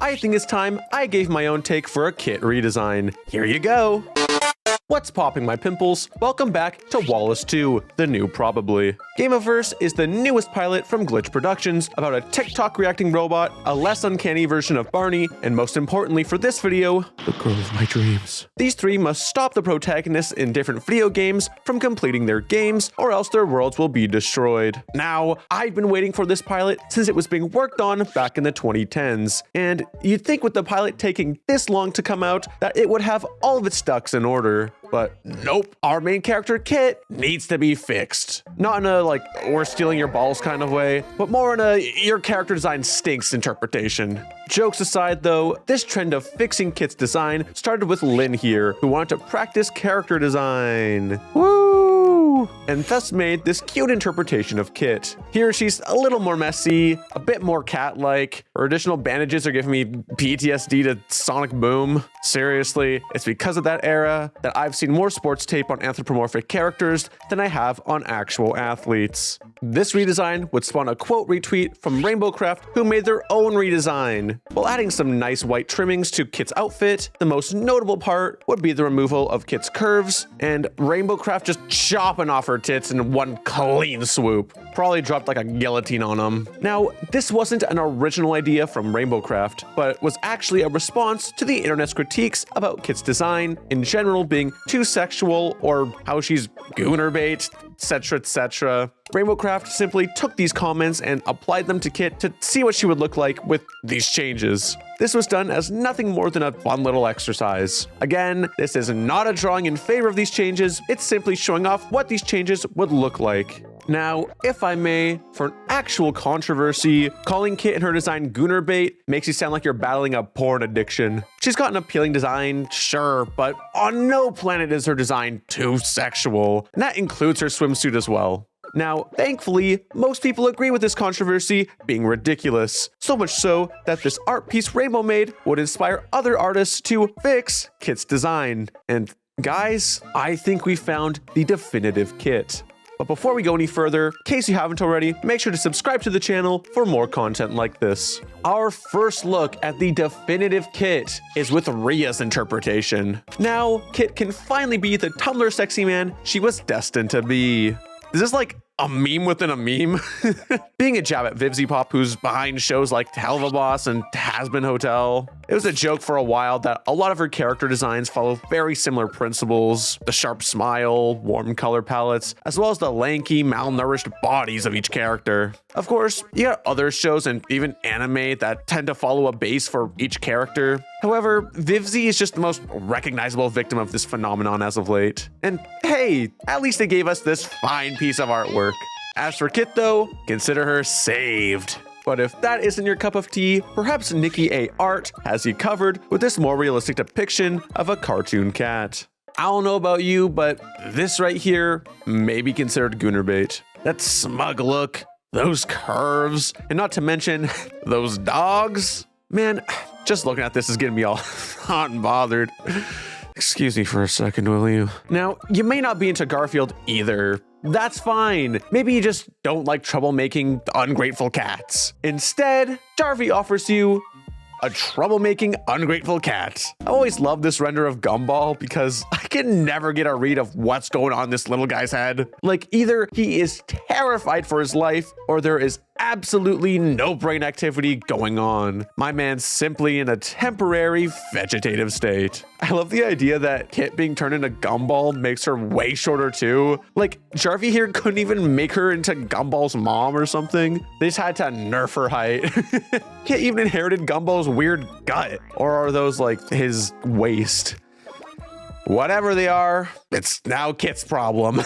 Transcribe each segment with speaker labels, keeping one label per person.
Speaker 1: I think it's time I gave my own take for a Kit redesign. Here you go. What's popping, my pimples? Welcome back to Wallace 2, the new probably. Gameoverse is the newest pilot from Glitch Productions about a TikTok reacting robot, a less uncanny version of Barney, and most importantly for this video, the girl of my dreams. These three must stop the protagonists in different video games from completing their games, or else their worlds will be destroyed. Now, I've been waiting for this pilot since it was being worked on back in the 2010s, and you'd think with the pilot taking this long to come out that it would have all of its ducks in order. But nope, our main character Kit needs to be fixed. Not in a like, we're stealing your balls kind of way, but more in a your character design stinks interpretation. Jokes aside though, this trend of fixing Kit's design started with Lynn here, who wanted to practice character design. Woo! And thus made this cute interpretation of Kit. Here she's a little more messy, a bit more cat-like. Her additional bandages are giving me PTSD to Sonic Boom. Seriously, it's because of that era that I've seen more sports tape on anthropomorphic characters than I have on actual athletes. This redesign would spawn a quote retweet from RainbowCraft, who made their own redesign. While adding some nice white trimmings to Kit's outfit, the most notable part would be the removal of Kit's curves and RainbowCraft just chopping off her tits in one clean swoop. Probably dropped like a guillotine on them. Now, this wasn't an original idea from RainbowCraft, but was actually a response to the internet's critiques about Kit's design in general being too sexual or how she's gooner bait, etc, etc. RainbowCraft simply took these comments and applied them to Kit to see what she would look like with these changes. This was done as nothing more than a fun little exercise. Again, this is not a drawing in favor of these changes, it's simply showing off what these changes would look like. Now, if I may, for an actual controversy, calling Kit and her design gooner bait makes you sound like you're battling a porn addiction. She's got an appealing design, sure, but on no planet is her design too sexual. And that includes her swimsuit as well. Now, thankfully, most people agree with this controversy being ridiculous. So much so that this art piece Rainbow made would inspire other artists to fix Kit's design. And guys, I think we found the definitive Kit. But before we go any further, in case you haven't already, make sure to subscribe to the channel for more content like this. Our first look at the definitive Kit is with Ria's interpretation. Now, Kit can finally be the Tumblr sexy man she was destined to be. Is this like a meme within a meme? Being a jab at Vivzy Pop, who's behind shows like Hell of a Boss and Has-Been Hotel. It was a joke for a while that a lot of her character designs follow very similar principles. The sharp smile, warm color palettes, as well as the lanky, malnourished bodies of each character. Of course, you got other shows and even anime that tend to follow a base for each character. However, Vivzy is just the most recognizable victim of this phenomenon as of late. And hey, at least they gave us this fine piece of artwork. As for Kit though, consider her saved. But if that isn't your cup of tea, perhaps Nikki A. Art has you covered with this more realistic depiction of a cartoon cat. I don't know about you, but this right here may be considered gooner bait. That smug look, those curves, and not to mention those dogs. Man, just looking at this is getting me all hot and bothered. Excuse me for a second, will you? Now, you may not be into Garfield either. That's fine. Maybe you just don't like troublemaking ungrateful cats. Instead, Jarvie offers you a troublemaking, ungrateful cat. I always love this render of Gumball because I can never get a read of what's going on in this little guy's head. Like, either he is terrified for his life or there is absolutely no brain activity going on. My man's simply in a temporary vegetative state. I love the idea that Kit being turned into Gumball makes her way shorter too. Like, Jarvie here couldn't even make her into Gumball's mom or something. They just had to nerf her height. Kit even inherited Gumball's weird gut. Or are those like his waist? Whatever they are, it's now Kit's problem.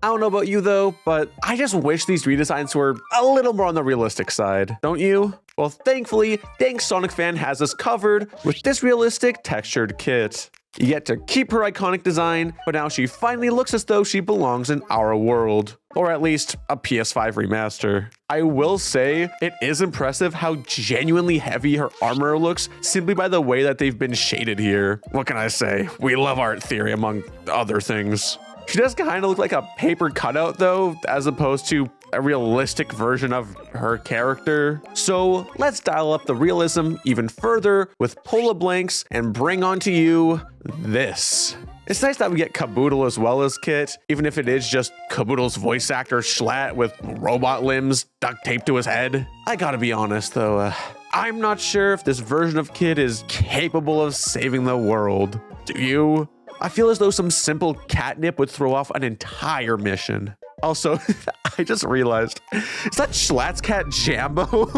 Speaker 1: I don't know about you though, but I just wish these redesigns were a little more on the realistic side, don't you? Well, thankfully, Dang Sonic Fan has us covered with this realistic textured Kit. You get to keep her iconic design, but now she finally looks as though she belongs in our world. Or at least a PS5 remaster. I will say, it is impressive how genuinely heavy her armor looks simply by the way that they've been shaded here. What can I say? We love art theory among other things. She does kind of look like a paper cutout though, as opposed to a realistic version of her character. So let's dial up the realism even further with Pola Blanks and bring onto you this. It's nice that we get Caboodle as well as Kit, even if it is just Caboodle's voice actor Schlatt with robot limbs duct taped to his head. I gotta be honest though, I'm not sure if this version of Kit is capable of saving the world. Do you? I feel as though some simple catnip would throw off an entire mission. Also, I just realized, is that Schlatt's cat Jambo?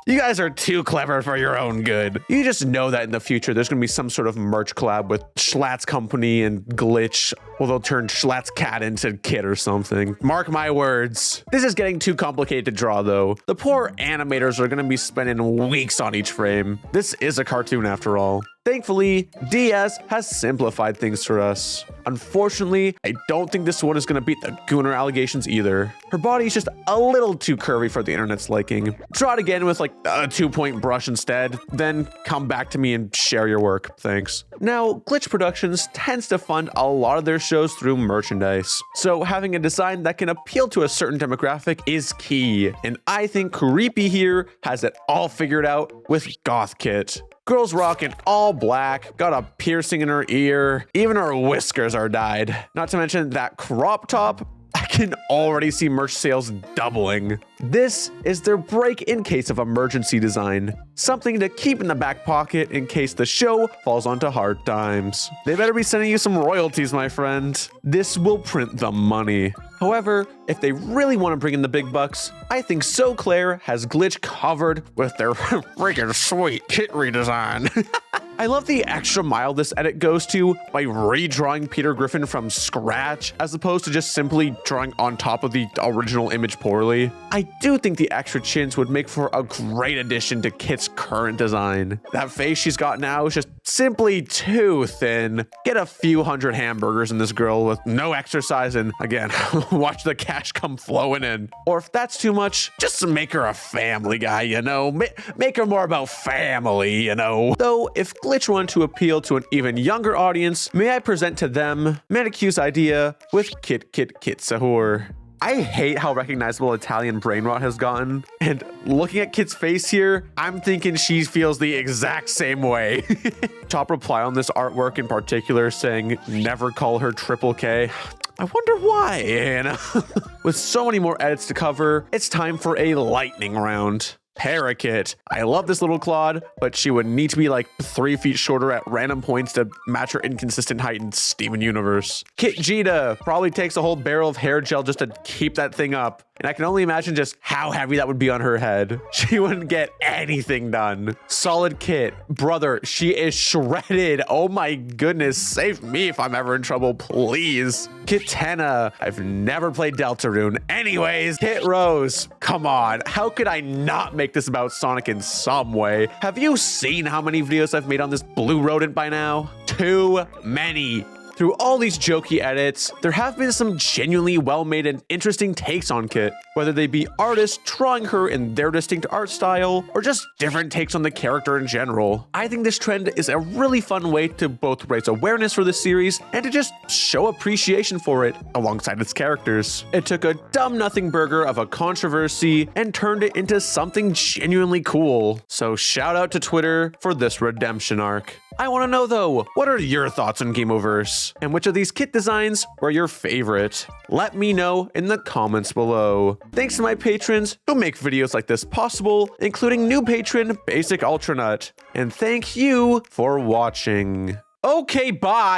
Speaker 1: You guys are too clever for your own good. You just know that in the future, there's gonna be some sort of merch collab with Schlatt's company and Glitch. Well, they'll turn Schlatt's cat into Kit or something. Mark my words. This is getting too complicated to draw though. The poor animators are gonna be spending weeks on each frame. This is a cartoon after all. Thankfully, DS has simplified things for us. Unfortunately, I don't think this one is gonna beat the Gooner allegations either. Her body is just a little too curvy for the internet's liking. Draw it again with like a 2-point brush instead, then come back to me and share your work, thanks. Now, Glitch Productions tends to fund a lot of their shows through merchandise, so having a design that can appeal to a certain demographic is key, and I think Creepy here has it all figured out with Goth Kit. Girl's rocking all black, got a piercing in her ear, even her whiskers are dyed. Not to mention that crop top, I can already see merch sales doubling. This is their break in case of emergency design. Something to keep in the back pocket in case the show falls onto hard times. They better be sending you some royalties, my friend. This will print the money. However, if they really want to bring in the big bucks, I think So Claire has Glitch covered with their freaking sweet kit redesign. I love the extra mile this edit goes to by redrawing Peter Griffin from scratch, as opposed to just simply drawing on top of the original image poorly. I do think the extra chins would make for a great addition to Kit's current design. That face she's got now is just simply too thin. Get a few hundred hamburgers in this girl with no exercise and, again, watch the cash come flowing in. Or if that's too much, just make her a family guy, you know? Make her more about family, you know? Though, if Glitch wanted to appeal to an even younger audience, may I present to them Manicue's idea with Kit Sahur. I hate how recognizable Italian brain rot has gotten, and looking at Kit's face here, I'm thinking she feels the exact same way. Top reply on this artwork in particular saying, never call her Triple K. I wonder why, you know? With so many more edits to cover, it's time for a lightning round. Parakeet. I love this little Claude, but she would need to be like 3 feet shorter at random points to match her inconsistent height in Steven Universe. Kit Jita probably takes a whole barrel of hair gel just to keep that thing up. And I can only imagine just how heavy that would be on her head. She wouldn't get anything done. Solid Kit. Brother, she is shredded. Oh my goodness. Save me if I'm ever in trouble, please. Kitana. I've never played Deltarune. Anyways, Kit Rose. Come on. How could I not make this about Sonic in some way? Have you seen how many videos I've made on this blue rodent by now? Too many. Through all these jokey edits, there have been some genuinely well-made and interesting takes on Kit, whether they be artists drawing her in their distinct art style, or just different takes on the character in general. I think this trend is a really fun way to both raise awareness for the series and to just show appreciation for it alongside its characters. It took a dumb nothing burger of a controversy and turned it into something genuinely cool. So shout out to Twitter for this redemption arc. I want to know though, what are your thoughts on Gameoverse? And which of these kit designs were your favorite? Let me know in the comments below. Thanks to my patrons who make videos like this possible, including new patron Basic Ultranut. And thank you for watching. Okay, bye!